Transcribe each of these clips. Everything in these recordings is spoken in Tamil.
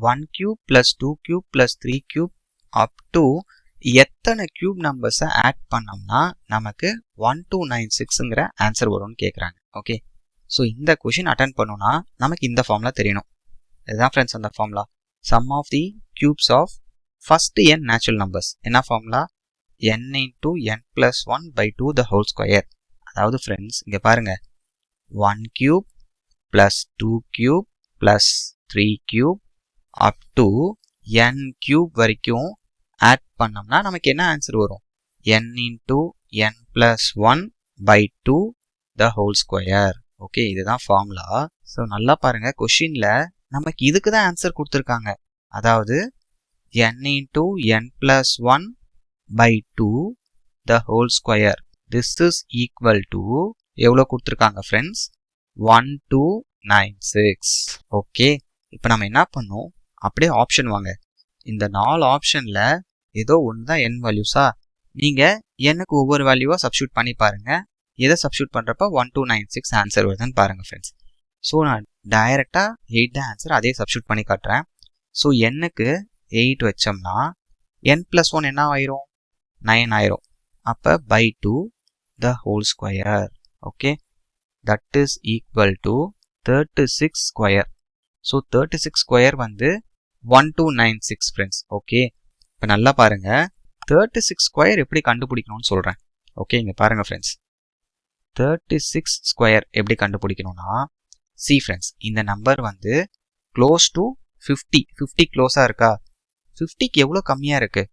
1 cube plus 2 cube plus 3 cube up to எத்தனை கியூப் நம்பர்ஸை ஆட் பண்ணோம்னா நமக்கு 1296ங்கிற ஆன்சர் வரும்னு கேட்குறாங்க. ஓகே, ஸோ இந்த கொஷின் அட்டன் பண்ணோம்னா நமக்கு இந்த ஃபார்முலா தெரியணும். இதுதான் ஃப்ரெண்ட்ஸ் அந்த formula. Sum of the cubes of first n natural numbers. என்ன formula? n into n plus 1 by 2 the whole square. அதாவது ஃப்ரெண்ட்ஸ் இங்கே பாருங்க, 1 cube plus 2 cube plus 3 cube up to n cube வரைக்கும் ஆட் பண்ணோம்னா நமக்கு என்ன ஆன்சர் வரும்? n into n plus 1 by 2 the whole square. Okay, இதுதான் ஃபார்முலா. ஸோ நல்லா பாருங்க, கொஷின்ல நமக்கு இதுக்கு தான் ஆன்சர் கொடுத்துருக்காங்க. அதாவது n into n plus 1 by 2 the whole square. This is equal to எவ்வளோ கொடுத்துருக்காங்க ஃப்ரெண்ட்ஸ்? 1296. ஓகே, இப்போ நம்ம என்ன பண்ணோம்? அப்படியே ஆப்ஷன் வாங்க. இந்த 4 ஆப்ஷனில் ஏதோ ஒன்று தான் n வேல்யூஸா? நீங்கள் எனக்கு ஒவ்வொரு வேல்யூவாக சப்ஸ்டியூட் பண்ணி பாருங்கள். எதை சப்ஸ்டியூட் பண்ணுறப்ப 1296 ஆன்சர் வருதுன்னு பாருங்கள் ஃப்ரெண்ட்ஸ். ஸோ நான் டைரெக்டாக 8 தான் ஆன்சர், அதே சப்ஸ்டியூட் பண்ணி காட்டுறேன். ஸோ n-க்கு 8 வச்சோம்னா n plus 1 என்ன ஆயிரும்? 9 ஆயிரும். அப்போ by 2 the whole square. Okay, that is equal to 36 square. So 36 square வந்து 1296 ஃப்ரெண்ட்ஸ். ஓகே, இப்போ நல்லா பாருங்க, 36 ஸ்கொயர் எப்படி கண்டுபிடிக்கணும்னு சொல்கிறேன். ஓகே, இங்கே பாருங்க ஃப்ரெண்ட்ஸ், 36 ஸ்கொயர் எப்படி கண்டுபிடிக்கணும்னா, சி ஃப்ரெண்ட்ஸ், இந்த நம்பர் வந்து க்ளோஸ் டு 50 க்ளோஸாக இருக்கா? 50க்கு எவ்வளோ கம்மியாக இருக்கு?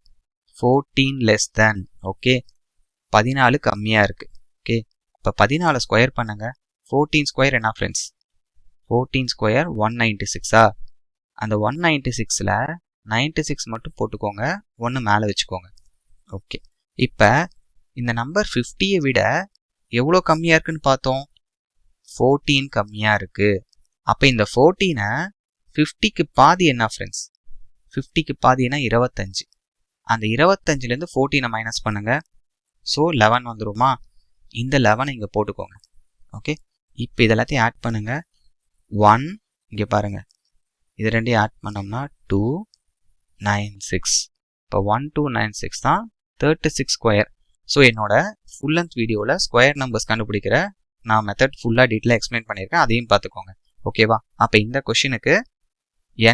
14 லெஸ் தேன். ஓகே, 14 கம்மியாக இருக்கு. ஓகே, இப்போ 14 ஸ்கொயர் பண்ணுங்க. 14 ஸ்கொயர் என்ன ஃப்ரெண்ட்ஸ்? 14 ஸ்கொயர் 196ஆ? அந்த 196ல் 96 மட்டும் போட்டுக்கோங்க, 1 மேலே வச்சுக்கோங்க. ஓகே, இப்போ இந்த நம்பர் 50யை விட எவ்வளோ கம்மியாக இருக்குன்னு பார்த்தோம்? 14 கம்மியாக இருக்குது. அப்போ இந்த 14-ஐ 50க்கு பாதி என்ன ஃப்ரெண்ட்ஸ்? 50க்கு பாதினா 25. அந்த 25லேருந்து 14-ஐ மைனஸ் பண்ணுங்க. ஸோ 11 வந்துருமா? இந்த 11 இங்கே போட்டுக்கோங்க. ஓகே, இப்போ இதெல்லாத்தையும் ஆட் பண்ணுங்க. 1 இங்கே பாருங்க, இது ரெண்டையும் ஆட் பண்ணோம்னா 296. இப்போ 1296 தான் 36 ஸ்கொயர். ஸோ என்னோட ஃபுல் லென்த் வீடியோவில் ஸ்கொயர் நம்பர்ஸ் கண்டுபிடிக்கிற நான் மெத்தட் ஃபுல்லாக டீட்டெயிலாக எக்ஸ்பிளைன் பண்ணியிருக்கேன், அதையும் பார்த்துக்கோங்க. ஓகேவா? அப்போ இந்த கொஷினுக்கு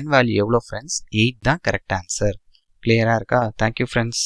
n வேல்யூ எவ்வளோ ஃப்ரெண்ட்ஸ்? 8 தான் கரெக்ட் ஆன்சர். கிளியராக இருக்கா? Thank you friends.